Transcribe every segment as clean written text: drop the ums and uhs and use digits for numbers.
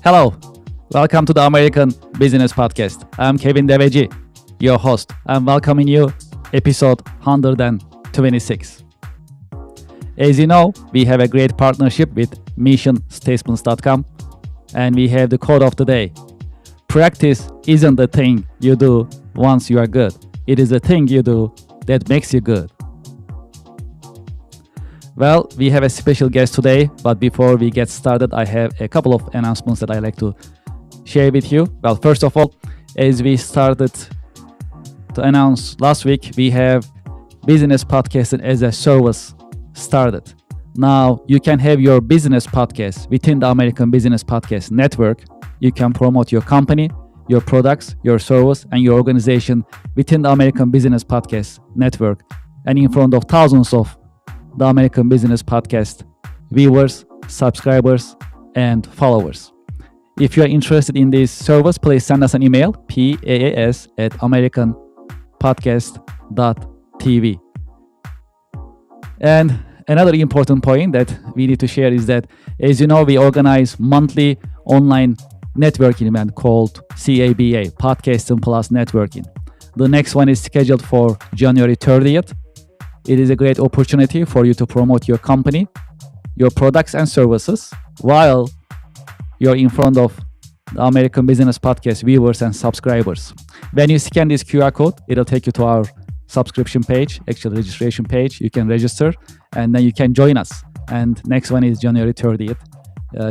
Hello, welcome to the American Business Podcast. I'm Kevin D, your host. I'm welcoming you episode 126. As you know, we have a great partnership with missionstatements.com, and we have the quote of the day. Practice isn't the thing you do once you are good. It is the thing you do that makes you good. Well, we have a special guest today, but before we get started, I have a couple of announcements that I like to share with you. Well, first of all, as we started to announce last week, we have business podcasting as a service started. Now, you can have your business podcast within the American Business Podcast Network. You can promote your company, your products, your service, and your organization within the American Business Podcast Network and in front of thousands of the American Business Podcast viewers, subscribers, and followers. If you are interested in this service, please send us an email, paas@americanpodcast.tv. And another important point that we need to share is that, as you know, we organize monthly online networking event called CABA, Podcasting Plus Networking. The next one is scheduled for January 30th. It is a great opportunity for you to promote your company, your products and services while you're in front of the American Business Podcast viewers and subscribers. When you scan this QR code, it'll take you to our subscription page, actual registration page. You can register and then you can join us. And next one is January 30th.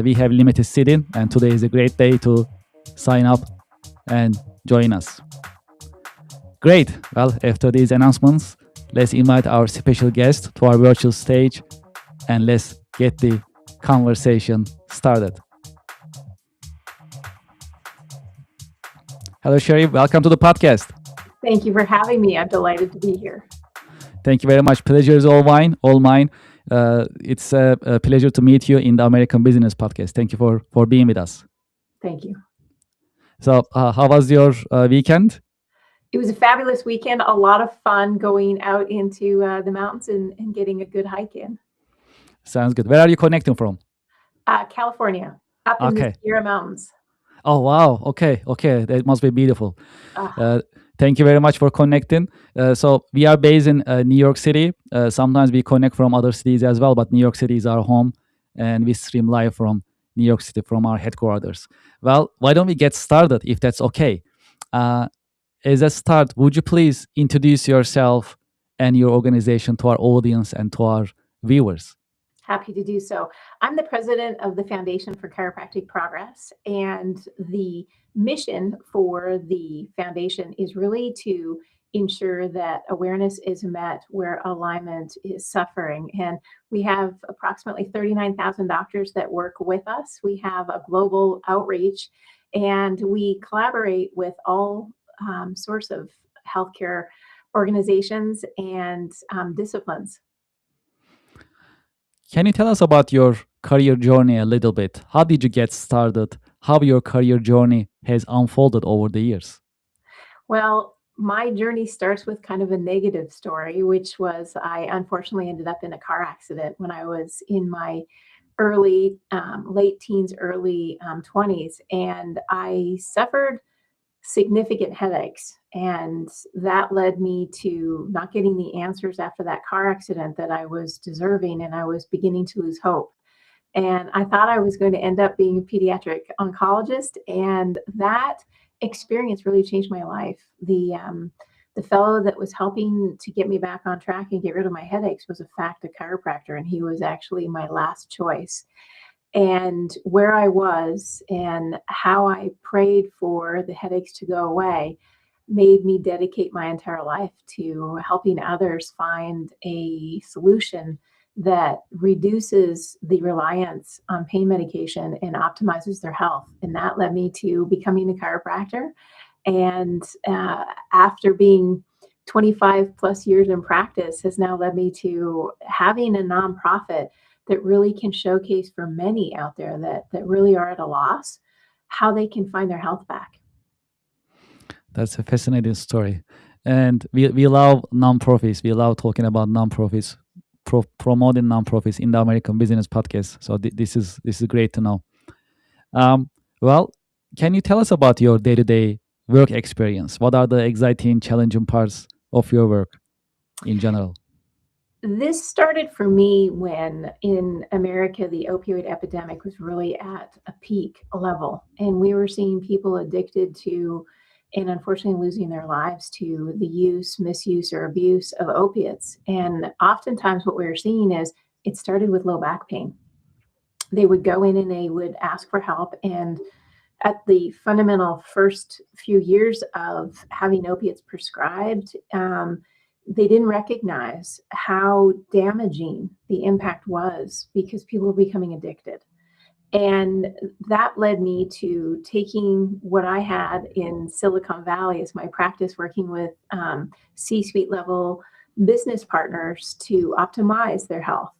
We have limited seating and today is a great day to sign up and join us. Great. Well, after these announcements, let's invite our special guest to our virtual stage and let's get the conversation started. Hello, Sherry. Welcome to the podcast. Thank you for having me. I'm delighted to be here. Thank you very much. Pleasure is all mine. It's a pleasure to meet you in the American Business Podcast. Thank you for being with us. Thank you. So how was your weekend? It was a fabulous weekend. A lot of fun going out into the mountains and getting a good hike in. Sounds good. Where are you connecting from? California, up in the Sierra Mountains. Oh, wow. Okay. That must be beautiful. Thank you very much for connecting. So we are based in New York City. Sometimes we connect from other cities as well, but New York City is our home and we stream live from New York City from our headquarters. Well, why don't we get started if that's okay? As a start, would you please introduce yourself and your organization to our audience and to our viewers? Happy to do so. I'm the president of the Foundation for Chiropractic Progress, and the mission for the foundation is really to ensure that awareness is met where alignment is suffering. And we have approximately 39,000 doctors that work with us. We have a global outreach, and we collaborate with all sorts of healthcare organizations and disciplines. Can you tell us about your career journey a little bit? How did you get started? How your career journey has unfolded over the years? Well, my journey starts with kind of a negative story, which was I unfortunately ended up in a car accident when I was in my late teens, early 20s, and I suffered significant headaches, and that led me to not getting the answers after that car accident that I was deserving, and I was beginning to lose hope. And I thought I was going to end up being a pediatric oncologist, and that experience really changed my life. The fellow that was helping to get me back on track and get rid of my headaches was a chiropractor, and he was actually my last choice. And where I was and how I prayed for the headaches to go away made me dedicate my entire life to helping others find a solution that reduces the reliance on pain medication and optimizes their health. And that led me to becoming a chiropractor. And after being 25 plus years in practice has now led me to having a nonprofit that really can showcase for many out there that really are at a loss, how they can find their health back. That's a fascinating story. And we love nonprofits. We love talking about nonprofits, promoting nonprofits in the American Business Podcast. So this is great to know. Well, can you tell us about your day-to-day work experience? What are the exciting, challenging parts of your work in general? This started for me when in America, the opioid epidemic was really at a peak level. And we were seeing people addicted to, and unfortunately losing their lives to the use, misuse, or abuse of opiates. And oftentimes what we were seeing is it started with low back pain. They would go in and they would ask for help. And at the fundamental first few years of having opiates prescribed, they didn't recognize how damaging the impact was because people were becoming addicted. And that led me to taking what I had in Silicon Valley as my practice, working with C-suite level business partners to optimize their health.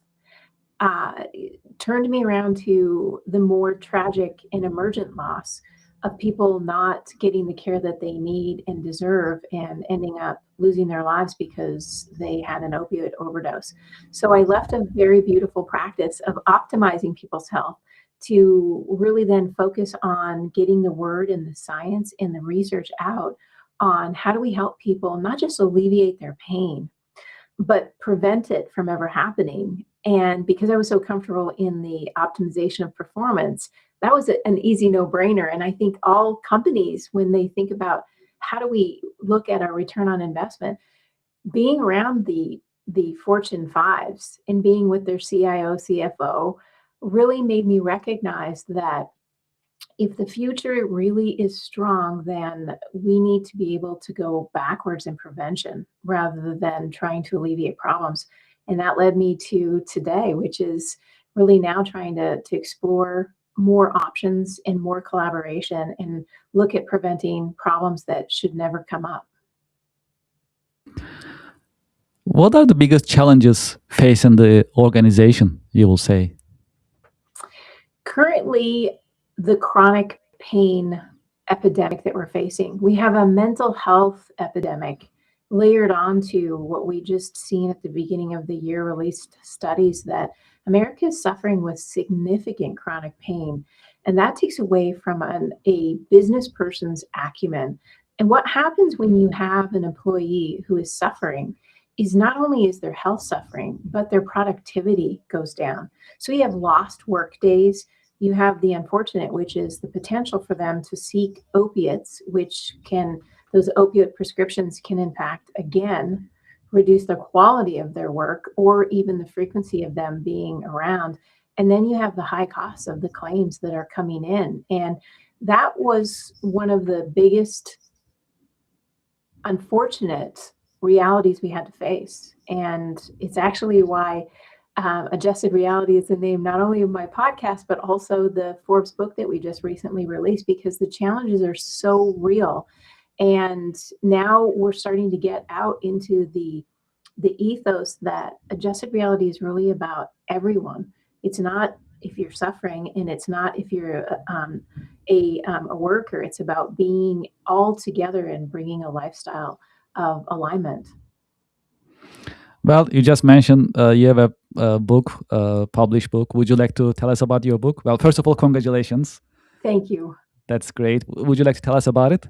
Turned me around to the more tragic and emergent loss of people not getting the care that they need and deserve and ending up losing their lives because they had an opioid overdose. So I left a very beautiful practice of optimizing people's health to really then focus on getting the word and the science and the research out on how do we help people not just alleviate their pain, but prevent it from ever happening. And because I was so comfortable in the optimization of performance, that was an easy no-brainer. And I think all companies, when they think about how do we look at our return on investment, being around the Fortune fives and being with their CIO, CFO really made me recognize that if the future really is strong, then we need to be able to go backwards in prevention rather than trying to alleviate problems. And that led me to today, which is really now trying to explore more options and more collaboration and look at preventing problems that should never come up. What are the biggest challenges facing the organization, you will say? Currently, the chronic pain epidemic that we're facing, we have a mental health epidemic layered onto what we just seen at the beginning of the year released studies that America is suffering with significant chronic pain. And that takes away from a business person's acumen. And what happens when you have an employee who is suffering is not only is their health suffering, but their productivity goes down. So you have lost work days. You have the unfortunate, which is the potential for them to seek opiates, which can, those opioid prescriptions can in fact, again, reduce the quality of their work or even the frequency of them being around. And then you have the high costs of the claims that are coming in. And that was one of the biggest unfortunate realities we had to face. And it's actually why Adjusted Reality is the name not only of my podcast, but also the Forbes book that we just recently released, because the challenges are so real. And now we're starting to get out into the ethos that Adjusted Reality is really about everyone. It's not if you're suffering, and it's not if you're a worker. It's about being all together and bringing a lifestyle of alignment. Well, you just mentioned you have a book, published book. Would you like to tell us about your book? Well, first of all, congratulations. Thank you. That's great. Would you like to tell us about it?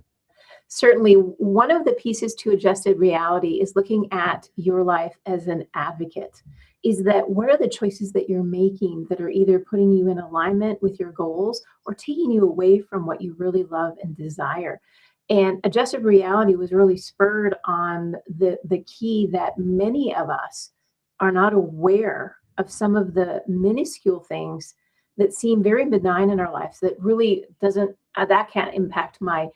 Certainly, one of the pieces to Adjusted Reality is looking at your life as an advocate. Is that what are the choices that you're making that are either putting you in alignment with your goals or taking you away from what you really love and desire? And Adjusted Reality was really spurred on the key that many of us are not aware of some of the minuscule things that seem very benign in our lives that really doesn't, that can't impact my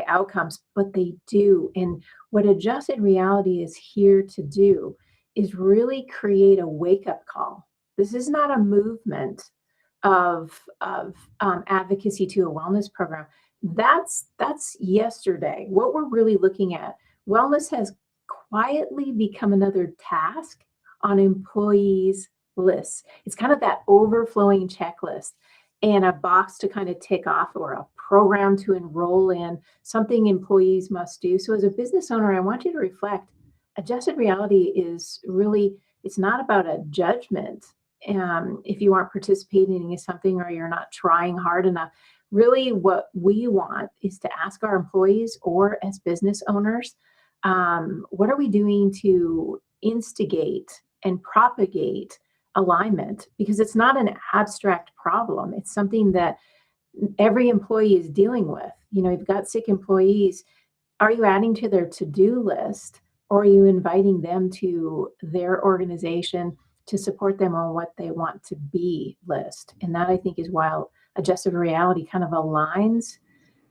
outcomes, but they do. And what Adjusted Reality is here to do is really create a wake-up call. This is not a movement of advocacy to a wellness program. That's yesterday. What we're really looking at, wellness has quietly become another task on employees' lists. It's kind of that overflowing checklist and a box to kind of tick off or a program to enroll in, something employees must do. So as a business owner, I want you to reflect. Adjusted Reality is really, it's not about a judgment. If you aren't participating in something or you're not trying hard enough, really what we want is to ask our employees or as business owners, what are we doing to instigate and propagate alignment? Because it's not an abstract problem. It's something that every employee is dealing with. You've got sick employees. Are you adding to their to-do list, or are you inviting them to their organization to support them on what they want to be list? And that, I think, is why adjusted reality kind of aligns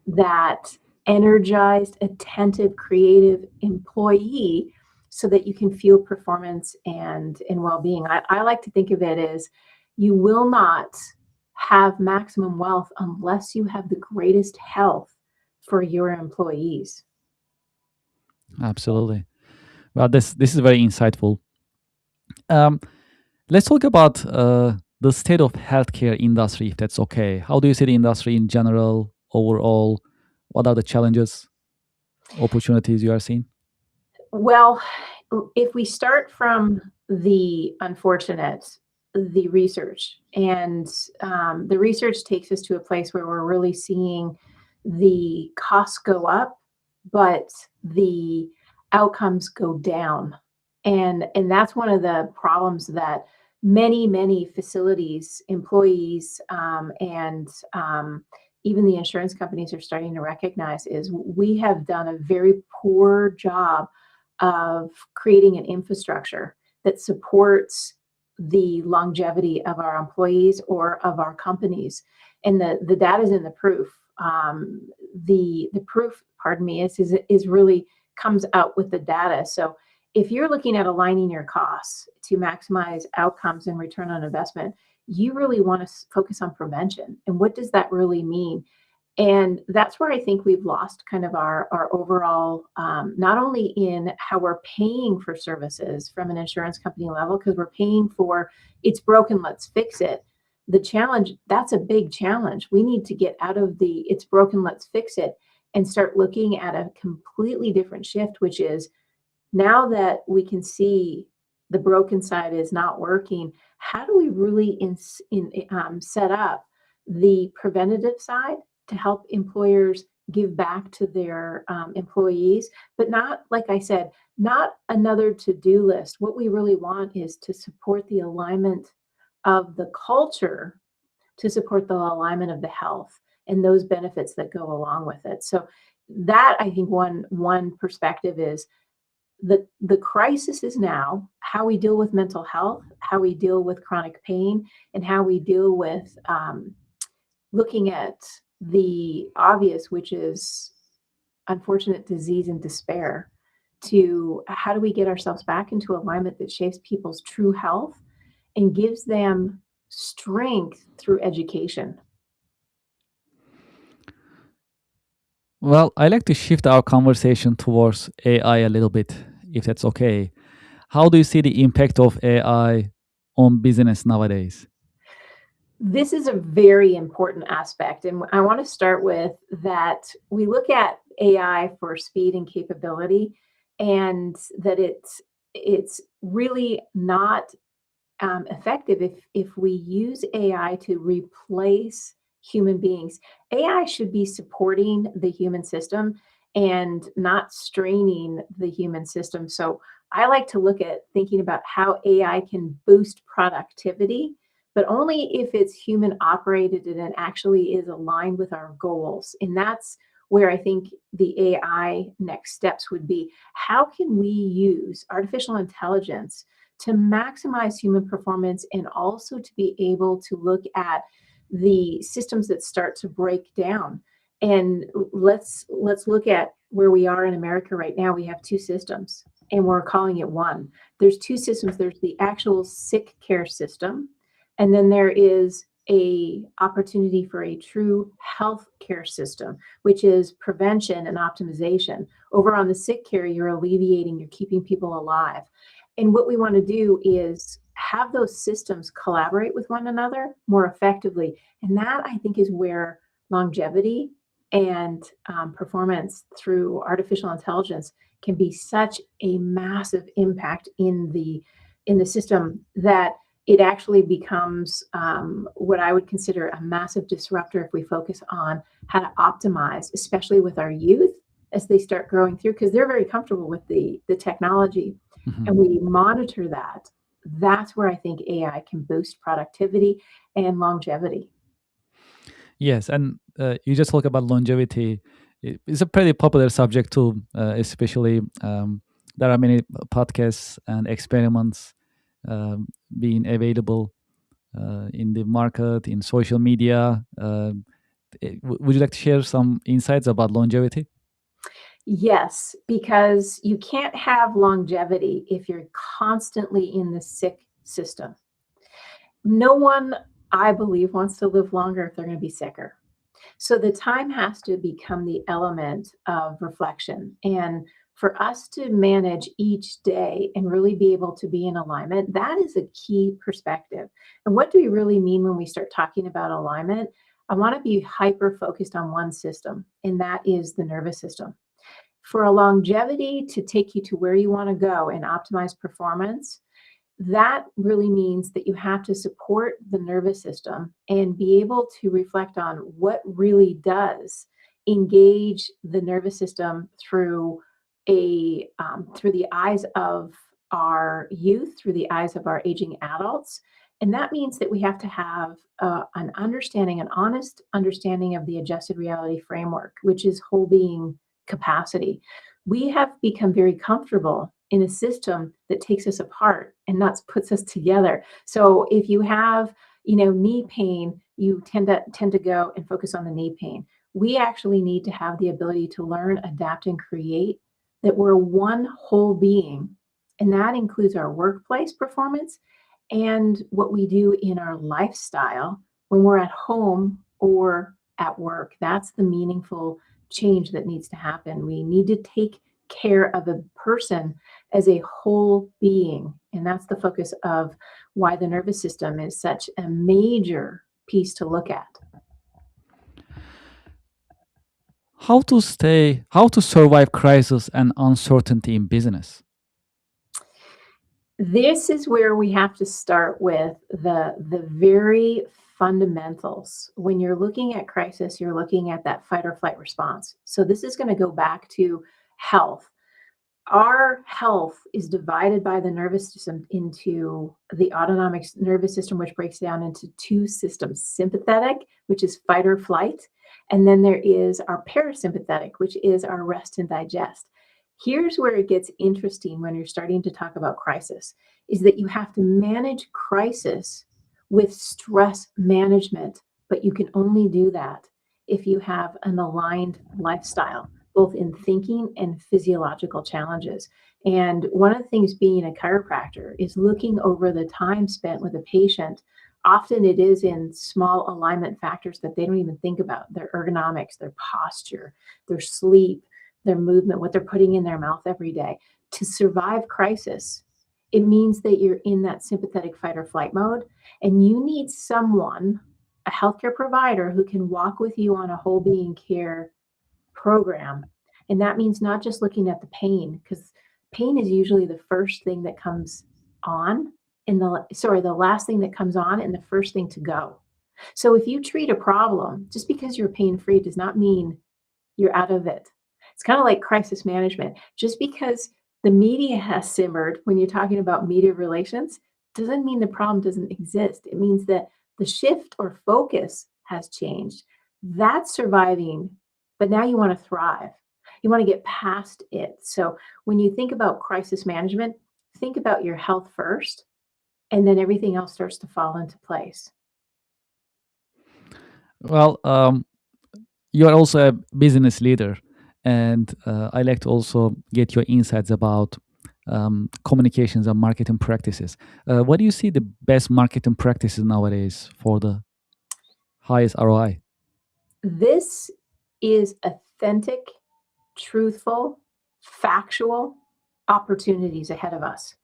that energized, attentive, creative employee so that you can feel performance and well-being. I like to think of it as you will not have maximum wealth unless you have the greatest health for your employees. Absolutely. Well, this is very insightful. Let's talk about the state of healthcare industry, if that's okay. How do you see the industry in general, overall? What are the challenges, opportunities you are seeing? Well, if we start from the unfortunate, the research, and the research takes us to a place where we're really seeing the costs go up, but the outcomes go down. And that's one of the problems that many facilities, employees, and even the insurance companies are starting to recognize is we have done a very poor job of creating an infrastructure that supports the longevity of our employees or of our companies. And the data is in the proof. The proof, pardon me, is really comes out with the data. So if you're looking at aligning your costs to maximize outcomes and return on investment, you really want to focus on prevention. And what does that really mean? And that's where I think we've lost kind of our overall, not only in how we're paying for services from an insurance company level, because we're paying for it's broken, let's fix it. The challenge, that's a big challenge. We need to get out of the it's broken, let's fix it, and start looking at a completely different shift, which is now that we can see the broken side is not working, how do we really set up the preventative side to help employers give back to their employees, but not, like I said, not another to-do list. What we really want is to support the alignment of the culture to support the alignment of the health and those benefits that go along with it. So that, I think, one perspective is the crisis is now how we deal with mental health, how we deal with chronic pain, and how we deal with looking at the obvious, which is unfortunate disease and despair, to how do we get ourselves back into alignment that shapes people's true health and gives them strength through education. Well, I like to shift our conversation towards AI a little bit, if that's okay. How do you see the impact of AI on business nowadays? This is a very important aspect, and I want to start with that we look at AI for speed and capability, and that it's really not effective if we use AI to replace human beings. AI should be supporting the human system and not straining the human system. So I like to look at thinking about how AI can boost productivity, but only if it's human operated and it actually is aligned with our goals. And that's where I think the AI next steps would be. How can we use artificial intelligence to maximize human performance and also to be able to look at the systems that start to break down? And let's look at where we are in America right now. We have two systems and we're calling it one. There's two systems. There's the actual sick care system, and then there is a opportunity for a true health care system, which is prevention and optimization. Over on the sick care, you're alleviating, you're keeping people alive. And what we want to do is have those systems collaborate with one another more effectively. And that, I think, is where longevity and performance through artificial intelligence can be such a massive impact in the system, that it actually becomes what I would consider a massive disruptor if we focus on how to optimize, especially with our youth as they start growing through, because they're very comfortable with the technology, and we monitor that. That's where I think AI can boost productivity and longevity. Yes, and you just talk about longevity. It's a pretty popular subject too, especially there are many podcasts and experiments being available in the market, in social media. Would you like to share some insights about longevity? Yes, because you can't have longevity if you're constantly in the sick system. No one, I believe, wants to live longer if they're going to be sicker. So the time has to become the element of reflection. And for us to manage each day and really be able to be in alignment, that is a key perspective. And what do we really mean when we start talking about alignment? I want to be hyper focused on one system, and that is the nervous system. For a longevity to take you to where you want to go and optimize performance, that really means that you have to support the nervous system and be able to reflect on what really does engage the nervous system through through the eyes of our youth, through the eyes of our aging adults. And that means that we have to have an understanding, an honest understanding of the adjusted reality framework, which is whole being capacity. We have become very comfortable in a system that takes us apart and not puts us together. So if you have, knee pain, you tend to go and focus on the knee pain. We actually need to have the ability to learn, adapt, and create, that we're one whole being. And that includes our workplace performance and what we do in our lifestyle when we're at home or at work. That's the meaningful change that needs to happen. We need to take care of a person as a whole being. And that's the focus of why the nervous system is such a major piece to look at. How to survive crisis and uncertainty in business? This is where we have to start with the very fundamentals. When you're looking at crisis, you're looking at that fight or flight response. So this is going to go back to health. Our health is divided by the nervous system into the autonomic nervous system, which breaks down into two systems: sympathetic, which is fight or flight, and then there is our parasympathetic, which is our rest and digest. Here's where it gets interesting when you're starting to talk about crisis, is that you have to manage crisis with stress management, but you can only do that if you have an aligned lifestyle, both in thinking and physiological challenges. And one of the things being a chiropractor is looking over the time spent with a patient. Often it is in small alignment factors that they don't even think about: their ergonomics, their posture, their sleep, their movement, what they're putting in their mouth every day. To survive crisis, it means that you're in that sympathetic fight or flight mode, and you need someone, a healthcare provider, who can walk with you on a whole being care program. And that means not just looking at the pain, because pain is usually the first thing that comes on the last thing that comes on and the first thing to go. So if you treat a problem, just because you're pain-free does not mean you're out of it. It's kind of like crisis management. Just because the media has simmered when you're talking about media relations doesn't mean the problem doesn't exist. It means that the shift or focus has changed. That's surviving, but now you want to thrive. You want to get past it. So when you think about crisis management, think about your health first, and then everything else starts to fall into place. Well, you are also a business leader, and I like to also get your insights about communications and marketing practices. What do you see the best marketing practices nowadays for the highest ROI? This is authentic, truthful, factual opportunities ahead of us.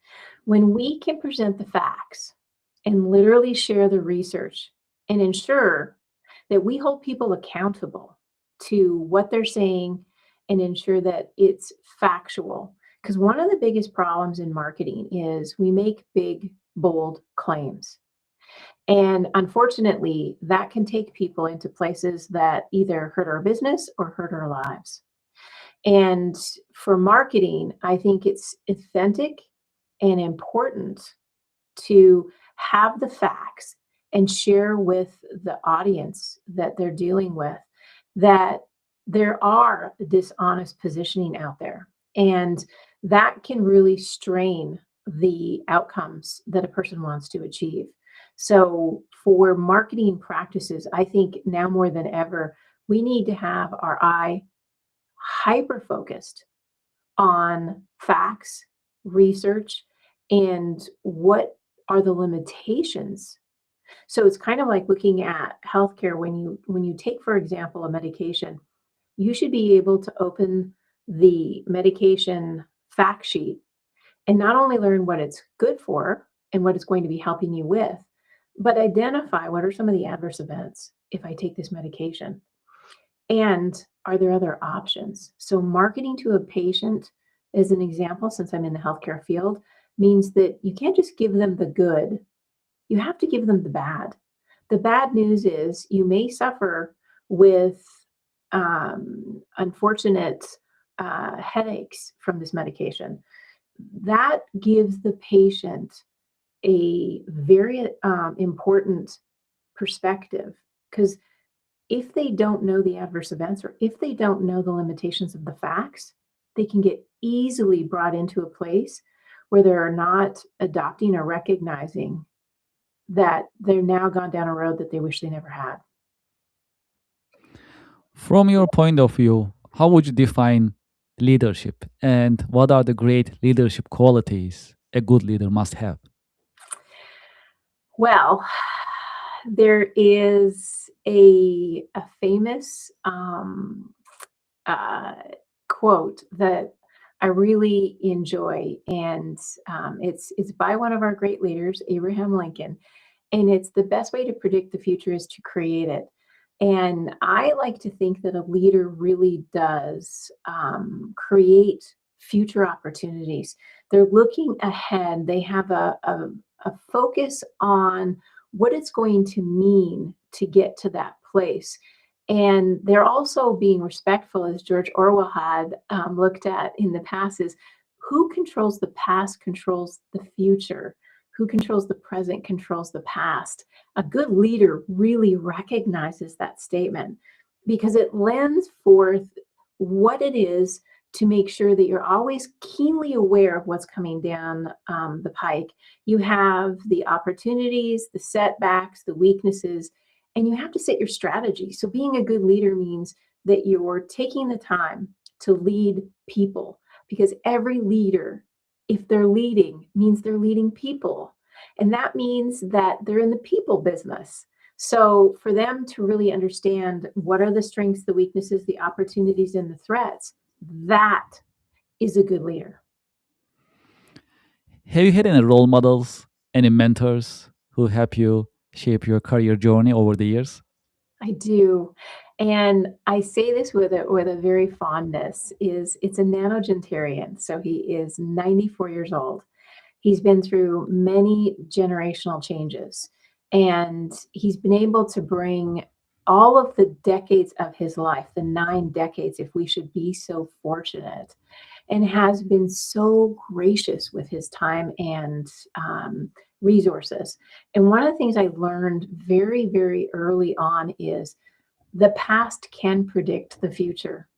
When we can present the facts and literally share the research and ensure that we hold people accountable to what they're saying and ensure that it's factual. Because one of the biggest problems in marketing is we make big, bold claims. And unfortunately, that can take people into places that either hurt our business or hurt our lives. And for marketing, I think it's authentic and important to have the facts and share with the audience that they're dealing with that there are dishonest positioning out there. And that can really strain the outcomes that a person wants to achieve. So for marketing practices, I think now more than ever, we need to have our eye hyper focused on facts, research, and what are the limitations. So it's kind of like looking at healthcare. When you take, for example, a medication, you should be able to open the medication fact sheet and not only learn what it's good for and what it's going to be helping you with, but identify what are some of the adverse events if I take this medication. And are there other options? So marketing to a patient, as an example, since I'm in the healthcare field, means that you can't just give them the good. You have to give them the bad. The bad news is you may suffer with unfortunate headaches from this medication. That gives the patient a very important perspective, because if they don't know the adverse events or if they don't know the limitations of the facts, they can get easily brought into a place where they're not adopting or recognizing that they're now gone down a road that they wish they never had. From your point of view, how would you define leadership, and what are the great leadership qualities a good leader must have? Well, there is a famous quote that I really enjoy, and it's by one of our great leaders, Abraham Lincoln, and it's the best way to predict the future is to create it. And I like to think that a leader really does create future opportunities. They're looking ahead. They have a focus on what it's going to mean to get to that place. And they're also being respectful, as George Orwell had looked at in the past, is who controls the past controls the future. Who controls the present controls the past. A good leader really recognizes that statement because it lends forth what it is to make sure that you're always keenly aware of what's coming down the pike. You have the opportunities, the setbacks, the weaknesses, and you have to set your strategy. So being a good leader means that you're taking the time to lead people, because every leader, if they're leading, means they're leading people. And that means that they're in the people business. So for them to really understand what are the strengths, the weaknesses, the opportunities, and the threats, that is a good leader. Have you had any role models, any mentors who help you shape your career journey over the years? I do. And I say this with a very fondness, is it's a nanogentarian. So he is 94 years old. He's been through many generational changes, and he's been able to bring all of the decades of his life, the 9 decades, if we should be so fortunate, and has been so gracious with his time and resources. And one of the things I learned very, very early on is the past can predict the future.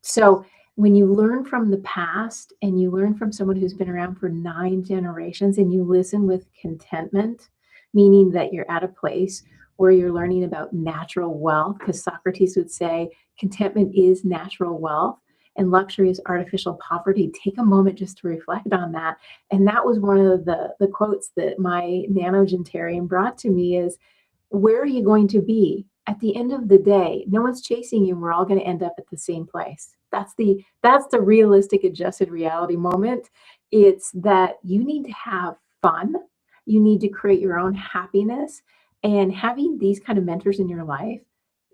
So when you learn from the past and you learn from someone who's been around for 9 generations and you listen with contentment, meaning that you're at a place where you're learning about natural wealth, because Socrates would say contentment is natural wealth and luxury is artificial poverty. Take a moment just to reflect on that. And that was one of the quotes that my nanogentarian brought to me is, where are you going to be? At the end of the day, no one's chasing you. We're all going to end up at the same place. That's the realistic adjusted reality moment. It's that you need to have fun. You need to create your own happiness. And having these kind of mentors in your life,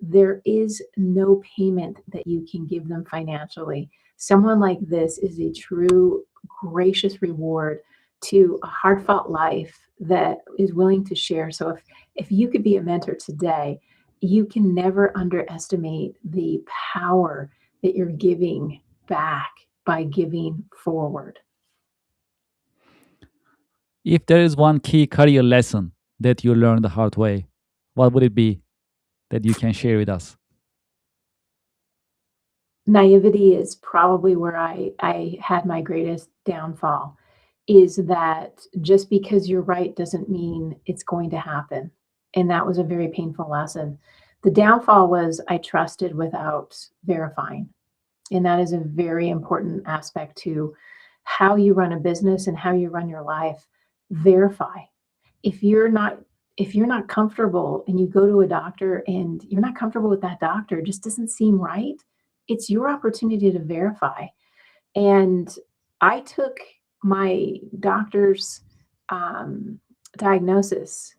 there is no payment that you can give them financially. Someone like this is a true gracious reward to a heartfelt life that is willing to share. So if you could be a mentor today, you can never underestimate the power that you're giving back by giving forward. If there is one key career lesson that you learned the hard way, what would it be that you can share with us? Naivety is probably where I had my greatest downfall, is that just because you're right doesn't mean it's going to happen. And that was a very painful lesson. The downfall was I trusted without verifying. And that is a very important aspect to how you run a business and how you run your life. Verify. If you're not comfortable and you go to a doctor and you're not comfortable with that doctor, it just doesn't seem right, it's your opportunity to verify. And I took my doctor's diagnosis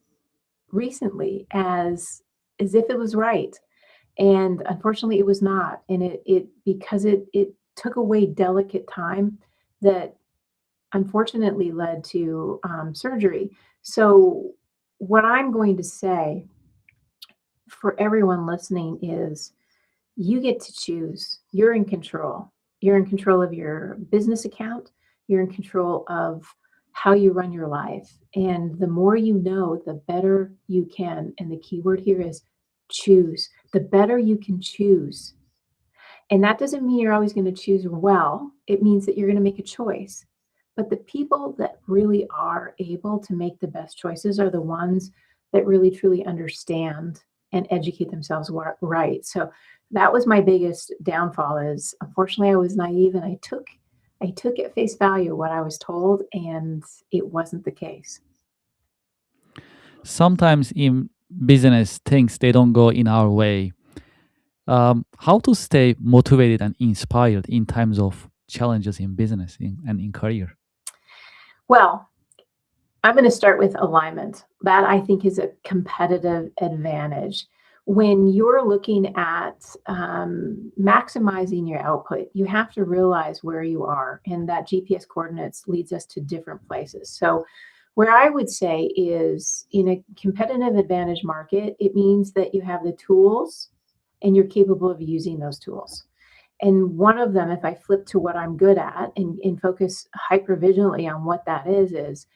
recently as if it was right. And unfortunately it was not. And it because it took away delicate time that unfortunately led to surgery. So what I'm going to say for everyone listening is you get to choose. You're in control. You're in control of your business account. You're in control of how you run your life. And the more you know, the better you can. And the key word here is choose. The better you can choose. And that doesn't mean you're always going to choose well. It means that you're going to make a choice. But the people that really are able to make the best choices are the ones that really truly understand and educate themselves right. So that was my biggest downfall, is unfortunately I was naive and I took at face value what I was told, and it wasn't the case. Sometimes in business, things they don't go in our way. How to stay motivated and inspired in times of challenges in business and in career? Well, I'm going to start with alignment. That I think is a competitive advantage. When you're looking at maximizing your output, you have to realize where you are, and that GPS coordinates leads us to different places. So where I would say is in a competitive advantage market, it means that you have the tools and you're capable of using those tools. And one of them, if I flip to what I'm good at and focus hypervigilantly on what that is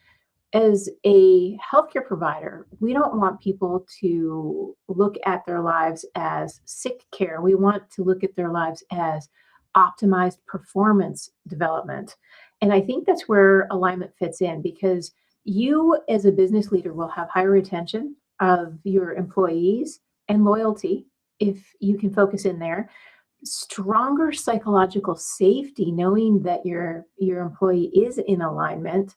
as a healthcare provider, we don't want people to look at their lives as sick care. We want to look at their lives as optimized performance development. And I think that's where alignment fits in, because you as a business leader will have higher retention of your employees and loyalty if you can focus in there. Stronger psychological safety, knowing that your employee is in alignment.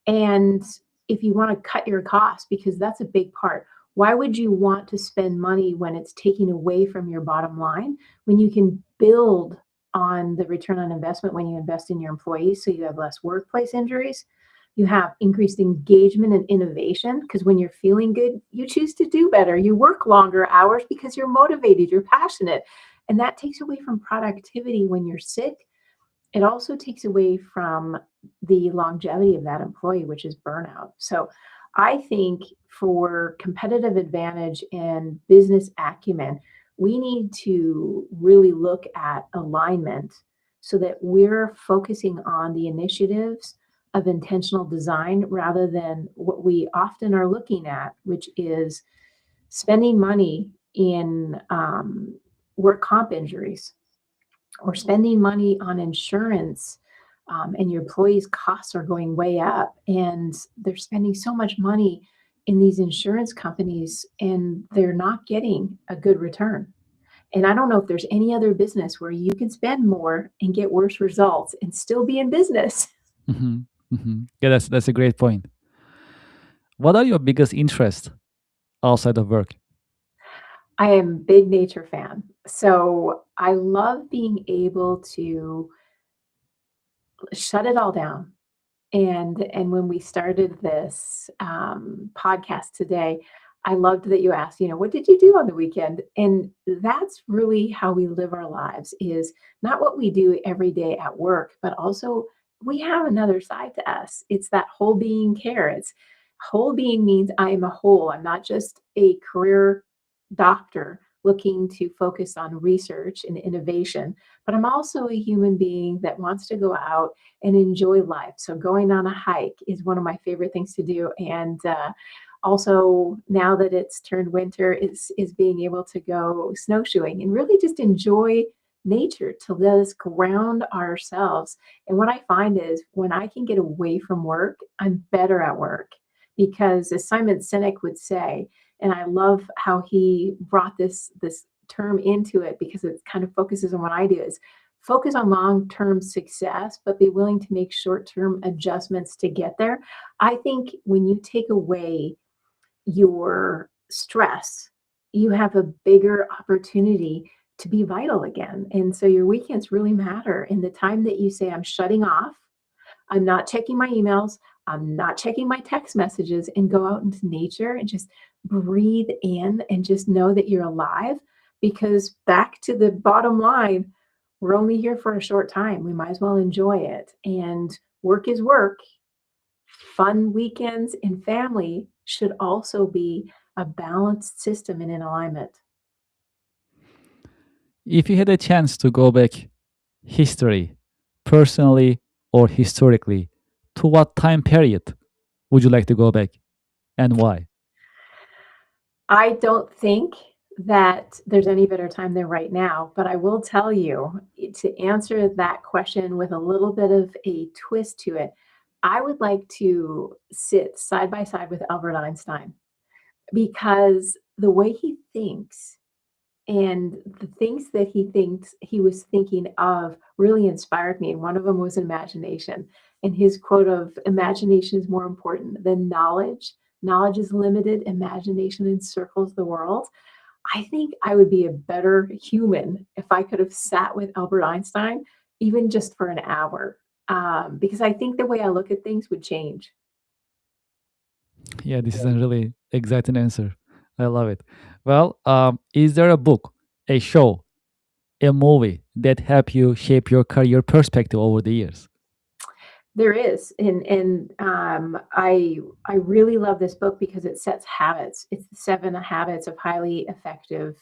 And if you want to cut your costs, because that's a big part, why would you want to spend money when it's taking away from your bottom line, when you can build on the return on investment when you invest in your employees, so you have less workplace injuries, you have increased engagement and innovation, because when you're feeling good, you choose to do better. You work longer hours because you're motivated, you're passionate. And that takes away from productivity when you're sick. It also takes away from the longevity of that employee, which is burnout. So I think for competitive advantage and business acumen, we need to really look at alignment so that we're focusing on the initiatives of intentional design rather than what we often are looking at, which is spending money in work comp injuries, or spending money on insurance, and your employees' costs are going way up, and they're spending so much money in these insurance companies and they're not getting a good return. And I don't know if there's any other business where you can spend more and get worse results and still be in business. Mm-hmm. Mm-hmm. Yeah, that's a great point. What are your biggest interests outside of work? I am a big nature fan. So I love being able to shut it all down. And when we started this podcast today, I loved that you asked, what did you do on the weekend? And that's really how we live our lives, is not what we do every day at work, but also we have another side to us. It's that whole being care. It's whole being means I am a whole. I'm not just a career doctor looking to focus on research and innovation, but I'm also a human being that wants to go out and enjoy life. So going on a hike is one of my favorite things to do. And also now that it's turned winter, is being able to go snowshoeing and really just enjoy nature to let us ground ourselves. And what I find is when I can get away from work, I'm better at work. Because as Simon Sinek would say, and I love how he brought this term into it because it kind of focuses on what I do is focus on long-term success, but be willing to make short-term adjustments to get there. I think when you take away your stress, you have a bigger opportunity to be vital again. And so your weekends really matter. In the time that you say, I'm shutting off, I'm not checking my emails, I'm not checking my text messages, and go out into nature and just breathe in and just know that you're alive. Because back to the bottom line, we're only here for a short time. We might as well enjoy it. And work is work. Fun weekends and family should also be a balanced system and in alignment. If you had a chance to go back history, personally or historically, to what time period would you like to go back and why? I don't think that there's any better time than right now, but I will tell you to answer that question with a little bit of a twist to it. I would like to sit side by side with Albert Einstein because the way he thinks and the things that he thinks he was thinking of really inspired me. And one of them was imagination. And his quote of imagination is more important than knowledge. Knowledge is limited, imagination encircles the world. I think I would be a better human if I could have sat with Albert Einstein, even just for an hour, because I think the way I look at things would change. Yeah, this is a really exciting answer. I love it. Well, is there a book, a show, a movie that helped you shape your career perspective over the years? There is, and I really love this book because it sets habits. It's the 7 Habits of Highly Effective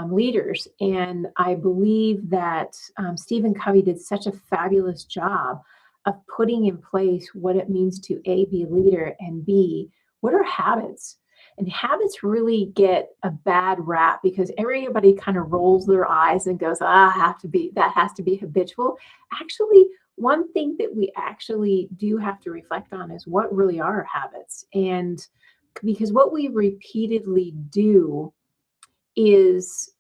Leaders, and I believe that Stephen Covey did such a fabulous job of putting in place what it means to A, be a leader, and B, what are habits? And habits really get a bad rap because everybody kind of rolls their eyes and goes, that has to be habitual. Actually, one thing that we actually do have to reflect on is what really are our habits. And because what we repeatedly do is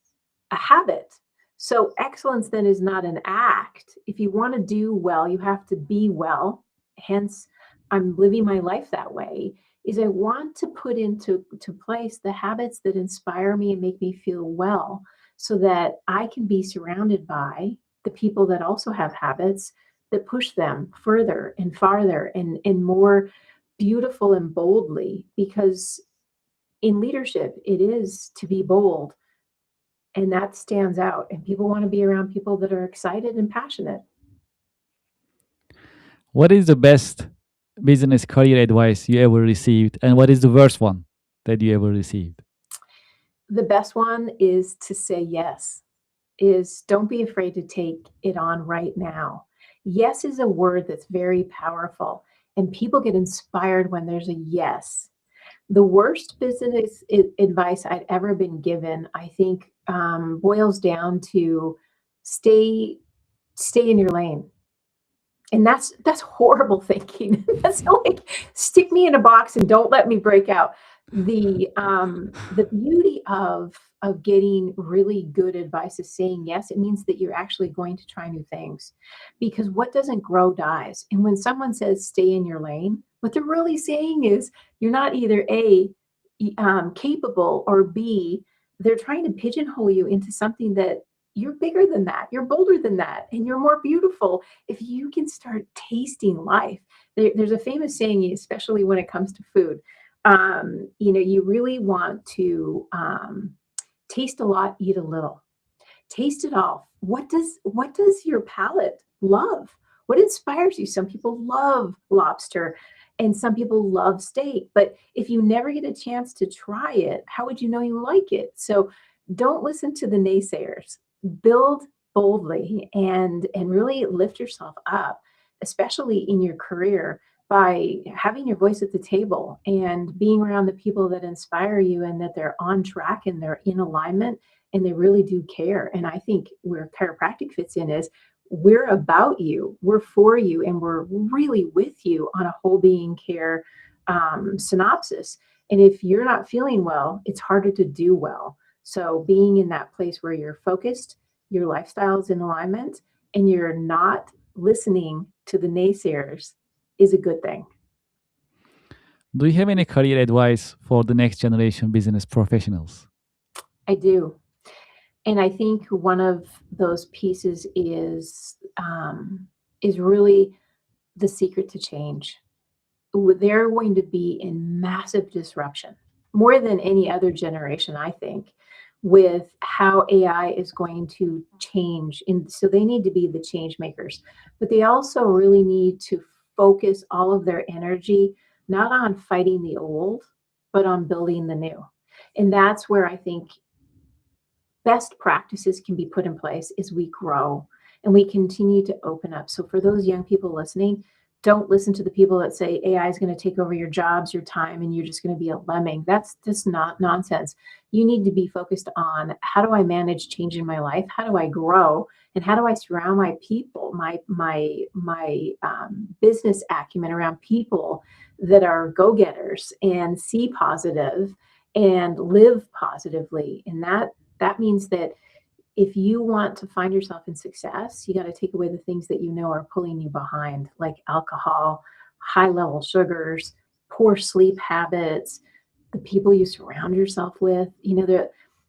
a habit. So excellence then is not an act. If you want to do well, you have to be well. Hence, I'm living my life that way. Is I want to put into place the habits that inspire me and make me feel well so that I can be surrounded by the people that also have habits that push them further and farther and more beautiful and boldly. Because in leadership, it is to be bold, and that stands out. And people want to be around people that are excited and passionate. What is the best business career advice you ever received, and what is the worst one that you ever received? The best one is to say yes, is don't be afraid to take it on right now. Yes is a word that's very powerful, and people get inspired when there's a yes. The worst business advice I'd ever been given, I think, boils down to stay stay in your lane. And that's horrible thinking. That's like stick me in a box and don't let me break out. The beauty of getting really good advice is saying yes. It means that you're actually going to try new things, because what doesn't grow dies. And when someone says stay in your lane, what they're really saying is you're not either A, capable, or B, they're trying to pigeonhole you into something that you're bigger than that, you're bolder than that, and you're more beautiful if you can start tasting life. There's a famous saying, especially when it comes to food. You really want to taste a lot, eat a little. Taste it all. What does your palate love? What inspires you? Some people love lobster and some people love steak, but if you never get a chance to try it, how would you know you like it? So don't listen to the naysayers. Build boldly and really lift yourself up, especially in your career, by having your voice at the table and being around the people that inspire you and that they're on track and they're in alignment and they really do care. And I think where chiropractic fits in is we're about you, we're for you, and we're really with you on a whole being care synopsis. And if you're not feeling well, it's harder to do well. So being in that place where you're focused, your lifestyle's in alignment, and you're not listening to the naysayers is a good thing. Do you have any career advice for the next generation business professionals? I do. And I think one of those pieces is really the secret to change. They're going to be in massive disruption, more than any other generation, I think, with how AI is going to change. And so they need to be the change makers, but they also really need to focus all of their energy, not on fighting the old, but on building the new. And that's where I think best practices can be put in place as we grow and we continue to open up. So for those young people listening, don't listen to the people that say AI is going to take over your jobs, your time, and you're just going to be a lemming. That's just not nonsense. You need to be focused on, how do I manage change in my life? How do I grow? And how do I surround my people, my business acumen around people that are go-getters and see positive and live positively? And that means that if you want to find yourself in success, you got to take away the things that you know are pulling you behind, like alcohol, high level sugars, poor sleep habits, the people you surround yourself with.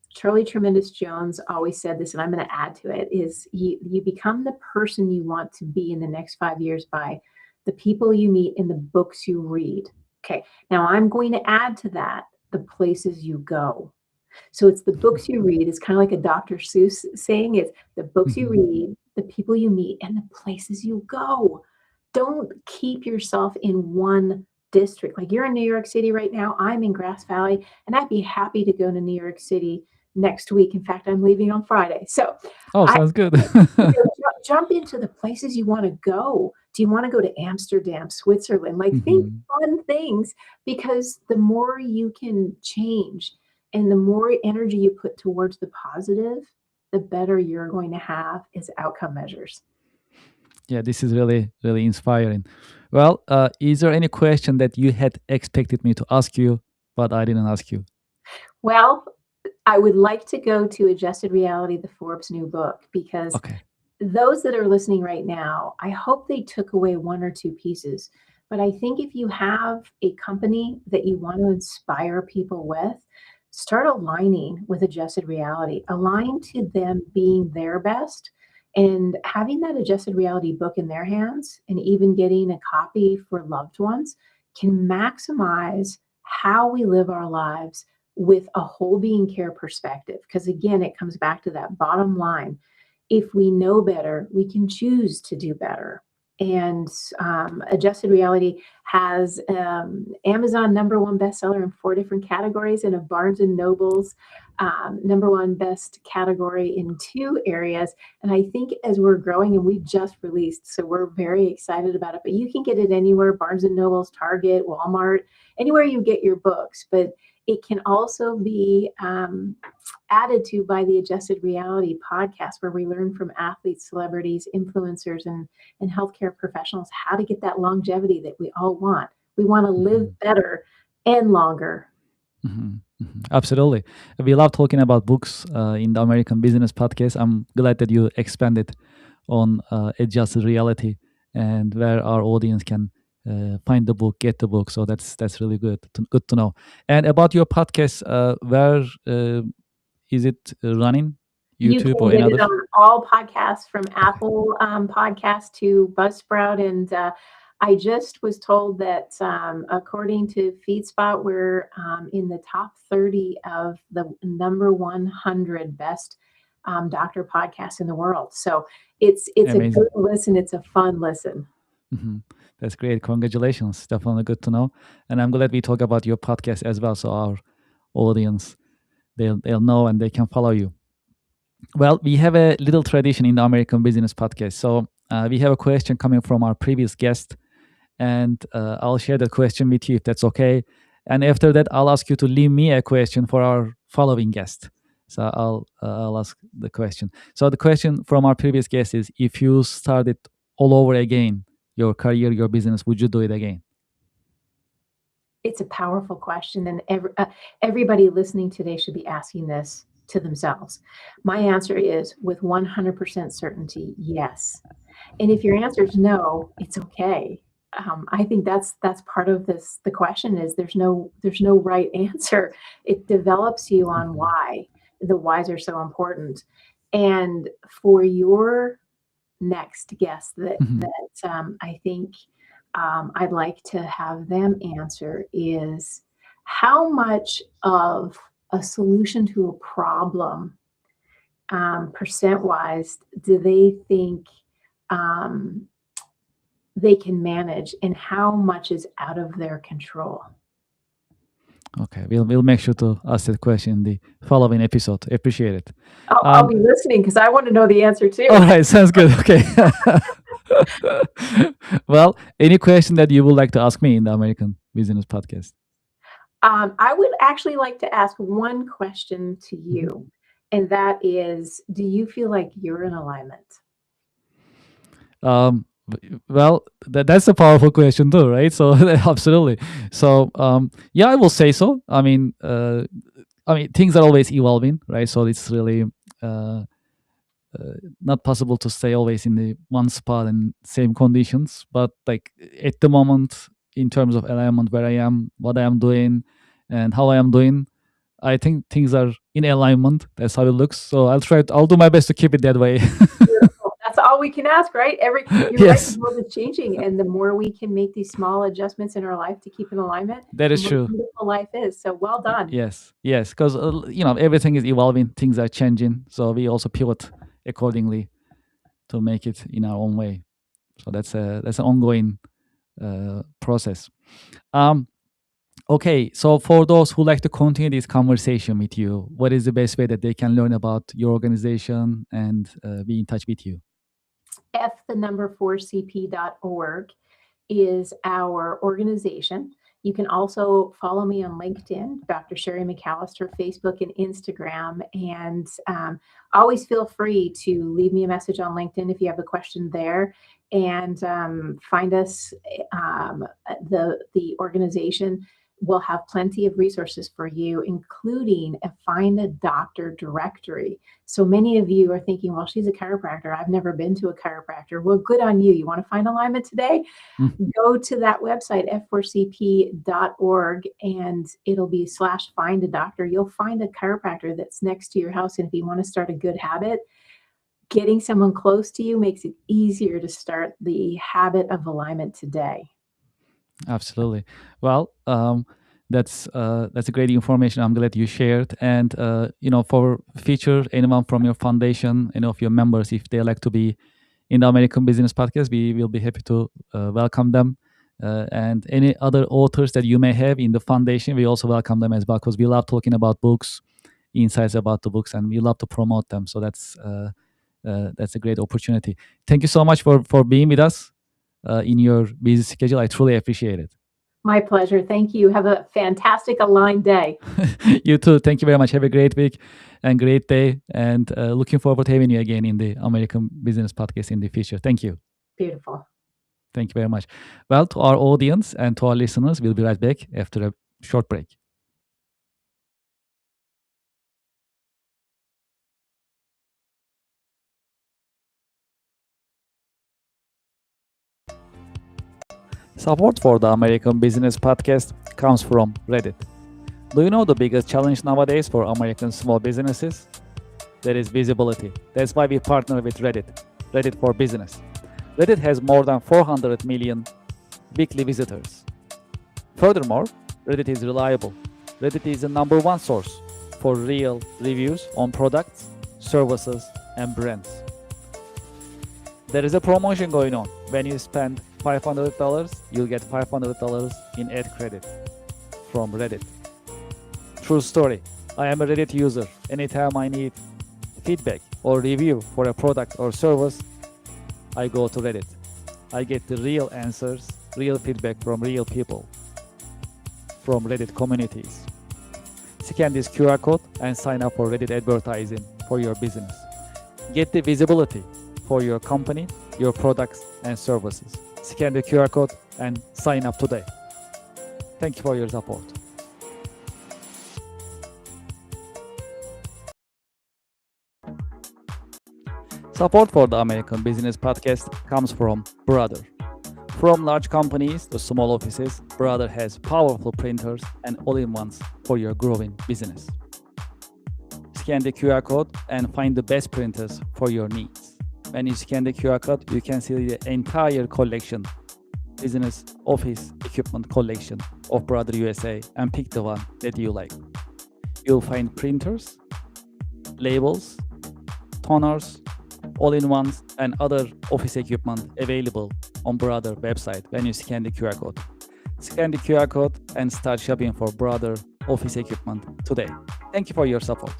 Charlie Tremendous Jones always said this, and I'm going to add to it, is you become the person you want to be in the next 5 years by the people you meet and the books you read. Okay, now I'm going to add to that the places you go. So it's the books you read. It's kind of like a Dr. Seuss saying. It's the books you read, the people you meet, and the places you go. Don't keep yourself in one district. Like, you're in New York City right now. I'm in Grass Valley, and I'd be happy to go to New York City next week. In fact, I'm leaving on Friday. So sounds good. Jump into the places you want to go. Do you want to go to Amsterdam, Switzerland? Like, think fun things, because the more you can change and the more energy you put towards the positive, the better you're going to have as outcome measures. Yeah, this is really, really inspiring. Well, is there any question that you had expected me to ask you, but I didn't ask you? Well, I would like to go to Adjusted Reality, the Forbes new book, because those that are listening right now, I hope they took away one or two pieces. But I think if you have a company that you want to inspire people with, start aligning with Adjusted Reality, align to them being their best, and having that Adjusted Reality book in their hands, and even getting a copy for loved ones, can maximize how we live our lives with a whole being care perspective. Because again, it comes back to that bottom line. If we know better, we can choose to do better. And Adjusted Reality has Amazon #1 bestseller in 4 different categories, and a Barnes & Noble's #1 best category in 2 areas. And I think as we're growing, and we just released, so we're very excited about it, but you can get it anywhere, Barnes & Noble's, Target, Walmart, anywhere you get your books. But it can also be added to by the Adjusted Reality podcast, where we learn from athletes, celebrities, influencers, and healthcare professionals how to get that longevity that we all want. We want to live better and longer. Absolutely. We love talking about books in the American Business Podcast. I'm glad that you expanded on Adjusted Reality and where our audience can find the book, get the book. So that's really good to know. And about your podcast, where is it running? YouTube or you can another? get it on all podcasts, from Apple Podcasts to Buzzsprout. And I just was told that according to FeedSpot, we're in the top 30 of the #100 best doctor podcasts in the world. So it's Amazing. a good listen. It's a fun listen. Mhm. That's great. Congratulations. Definitely good to know. And I'm glad we talk about your podcast as well, so our audience, they'll know and they can follow you. Well, we have a little tradition in the American Business Podcast. So we have a question coming from our previous guest, and I'll share the question with you if that's okay. And after that, I'll ask you to leave me a question for our following guest. So I'll ask the question. So the question from our previous guest is: if you started all over again, your career, your business, would you do it again? It's a powerful question, and everybody listening today should be asking this to themselves. My answer is with 100% certainty, yes. And if your answer is no, it's okay. I think that's part of this. The question is there's no right answer. It develops you on why. The whys are so important. And for your next guest that I think I'd like to have them answer is how much of a solution to a problem, percent-wise, do they think they can manage, and how much is out of their control? Okay, we'll make sure to ask that question in the following episode. Appreciate it. I'll be listening because I want to know the answer too. All right, sounds good. Okay. Well, any question that you would like to ask me in the American Business Podcast? I would actually like to ask one question to you, and that is, do you feel like you're in alignment? Well, that's a powerful question too, right? So absolutely. So yeah, I will say so. I mean, things are always evolving, right? So it's really not possible to stay always in the one spot and same conditions. But like at the moment, in terms of alignment, where I am, what I am doing, and how I am doing, I think things are in alignment. That's how it looks. So I'll do my best to keep it that way. That's all we can ask, right? You're Yes. right, the world is changing, and the more we can make these small adjustments in our life to keep in alignment, That is the more true. beautiful life is. So well done. Yes, because everything is evolving, things are changing, so we also pivot accordingly to make it in our own way. So that's an ongoing process. Okay, so for those who like to continue this conversation with you, what is the best way that they can learn about your organization and be in touch with you? F4CP.org is our organization. You can also follow me on LinkedIn, Dr. Sherry McAllister, Facebook and Instagram. And always feel free to leave me a message on LinkedIn if you have a question there. And find us, the organization will have plenty of resources for you, including a Find a Doctor directory. So many of you are thinking, well, she's a chiropractor. I've never been to a chiropractor. Well, good on you. You want to find alignment today? Go to that website, f4cp.org, and it'll be /find a doctor. You'll find a chiropractor that's next to your house. And if you want to start a good habit, getting someone close to you makes it easier to start the habit of alignment today. Absolutely. Well, that's a great information. I'm glad you shared. And for future anyone from your foundation, any of your members, if they like to be in the American Business Podcast, we will be happy to welcome them. And any other authors that you may have in the foundation, we also welcome them as well, because we love talking about books, insights about the books, and we love to promote them. So that's a great opportunity. Thank you so much for being with us in your busy schedule. I truly appreciate it. My pleasure. Thank you. Have a fantastic aligned day. You too. Thank you very much. Have a great week and great day. And looking forward to having you again in the American Business Podcast in the future. Thank you. Beautiful. Thank you very much. Well, to our audience and to our listeners, we'll be right back after a short break. Support for the American Business Podcast comes from Reddit. Do you know the biggest challenge nowadays for American small businesses? That is visibility. That's why we partner with Reddit for Business. Reddit has more than 400 million weekly visitors. Furthermore, Reddit is reliable. Reddit is the #1 source for real reviews on products, services, and brands. There is a promotion going on. When you spend $500, you'll get $500 in ad credit from Reddit. True story. I am a Reddit user. Anytime I need feedback or review for a product or service, I go to Reddit. I get the real answers, real feedback from real people, from Reddit communities. Scan this QR code and sign up for Reddit advertising for your business. Get the visibility for your company, your products, and services. Scan the QR code and sign up today. Thank you for your support. Support for the American Business Podcast comes from Brother. From large companies to small offices, Brother has powerful printers and all-in-ones for your growing business. Scan the QR code and find the best printers for your needs. When you scan the QR code, you can see the entire collection, business office equipment collection of Brother USA, and pick the one that you like. You'll find printers, labels, toners, all-in-ones, and other office equipment available on Brother website when you scan the QR code. Scan the QR code and start shopping for Brother office equipment today. Thank you for your support.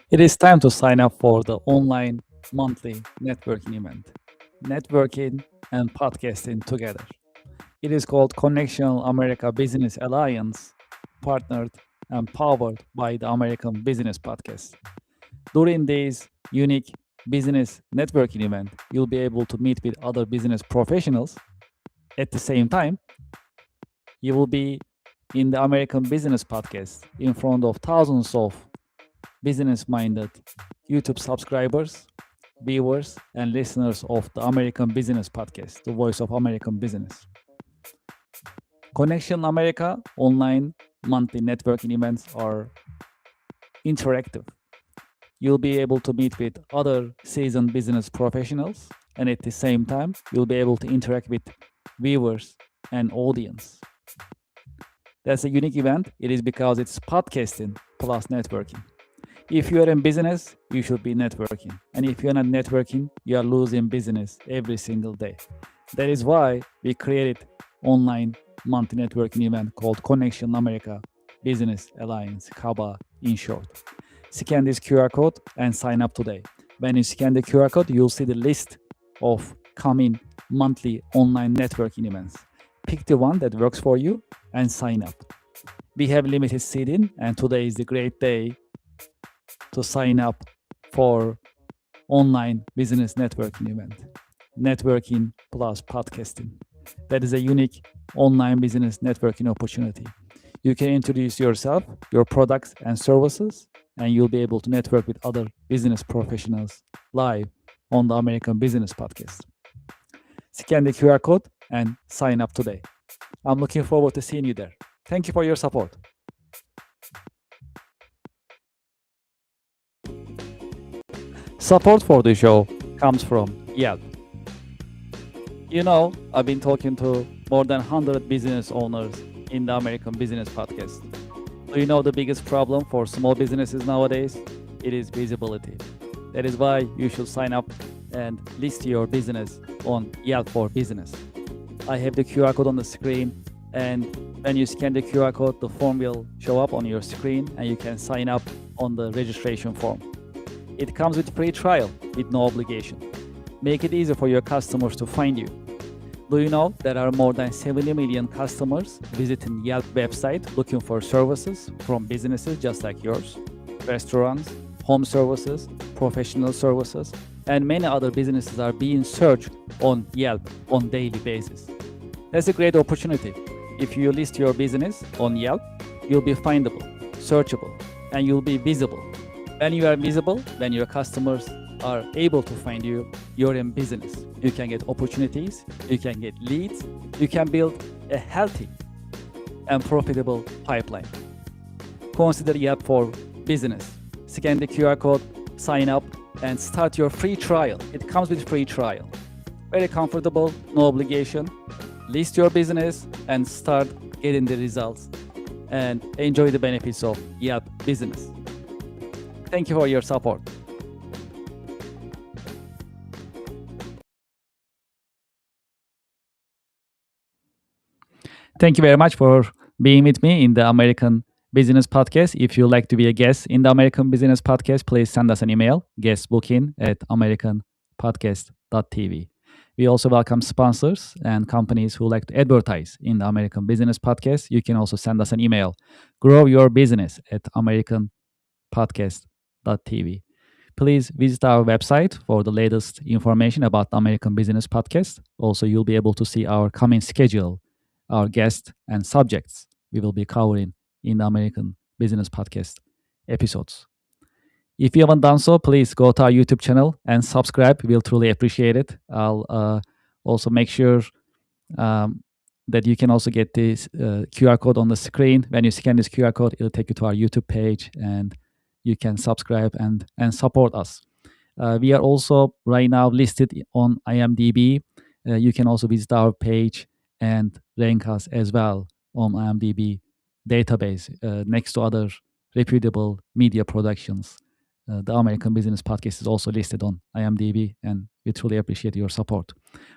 It is time to sign up for the online monthly networking event, networking and podcasting together. It is called Connectional America Business Alliance, partnered and powered by the American Business Podcast. During this unique business networking event, you'll be able to meet with other business professionals. At the same time, you will be in the American Business Podcast in front of thousands of business-minded YouTube subscribers, viewers, and listeners of the American Business Podcast, the voice of American business. Connection America online monthly networking events are interactive. You'll be able to meet with other seasoned business professionals, and at the same time, you'll be able to interact with viewers and audience. That's a unique event. It is because it's podcasting plus networking. If you are in business, you should be networking. And if you're not networking, you are losing business every single day. That is why we created online monthly networking event called Connection America Business Alliance, CABA in short. Scan this QR code and sign up today. When you scan the QR code, you'll see the list of coming monthly online networking events. Pick the one that works for you and sign up. We have limited seating, and today is the great day to sign up for online business networking event. Networking plus podcasting. That is a unique online business networking opportunity. You can introduce yourself, your products and services, and you'll be able to network with other business professionals live on the American Business Podcast. Scan the QR code and sign up today. I'm looking forward to seeing you there. Thank you for your support. Support for the show comes from Yelp. You know, I've been talking to more than 100 business owners in the American Business Podcast. Do you know the biggest problem for small businesses nowadays? It is visibility. That is why you should sign up and list your business on Yelp for Business. I have the QR code on the screen, and when you scan the QR code, the form will show up on your screen and you can sign up on the registration form. It comes with free trial with no obligation. Make it easy for your customers to find you. Do you know there are more than 70 million customers visiting Yelp website looking for services from businesses just like yours, restaurants, home services, professional services, and many other businesses are being searched on Yelp on daily basis. That's a great opportunity. If you list your business on Yelp, you'll be findable, searchable, and you'll be visible. When you are visible, when your customers are able to find you, you're in business. You can get opportunities, you can get leads, you can build a healthy and profitable pipeline. Consider Yelp for Business. Scan the QR code, sign up, and start your free trial. It comes with free trial. Very comfortable, no obligation. List your business and start getting the results and enjoy the benefits of Yelp Business. Thank you for your support. Thank you very much for being with me in the American Business Podcast. If you'd like to be a guest in the American Business Podcast, please send us an email, guestbooking@americanpodcast.tv. We also welcome sponsors and companies who like to advertise in the American Business Podcast. You can also send us an email, growyourbusiness@americanpodcast.tv. Please visit our website for the latest information about the American Business Podcast. Also, you'll be able to see our coming schedule, our guests and subjects we will be covering in the American Business Podcast episodes. If you haven't done so, please go to our YouTube channel and subscribe. We'll truly appreciate it. I'll also make sure that you can also get this QR code on the screen. When you scan this QR code, it'll take you to our YouTube page and you can subscribe and support us. We are also right now listed on IMDb. You can also visit our page and rank us as well on IMDb database next to other reputable media productions. The American Business Podcast is also listed on IMDb, and we truly appreciate your support.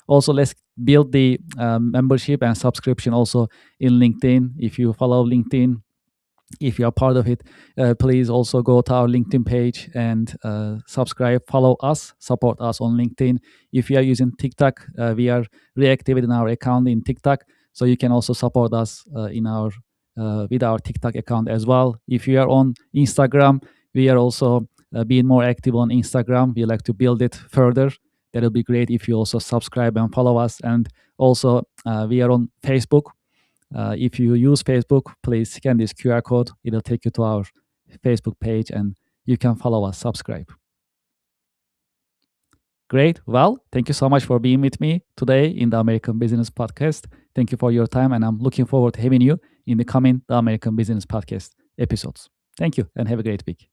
Also, let's build the membership and subscription also in LinkedIn. If you follow LinkedIn, if you are part of it, please also go to our LinkedIn page and subscribe, follow us, support us on LinkedIn. If you are using TikTok, we are reactivating our account in TikTok, so you can also support us in our with our TikTok account as well. If you are on Instagram, we are also being more active on Instagram. We like to build it further. That'll be great if you also subscribe and follow us. And also, we are on Facebook. If you use Facebook, please scan this QR code. It'll take you to our Facebook page and you can follow us, subscribe. Great. Well, thank you so much for being with me today in the American Business Podcast. Thank you for your time, and I'm looking forward to having you in the coming The American Business Podcast episodes. Thank you, and have a great week.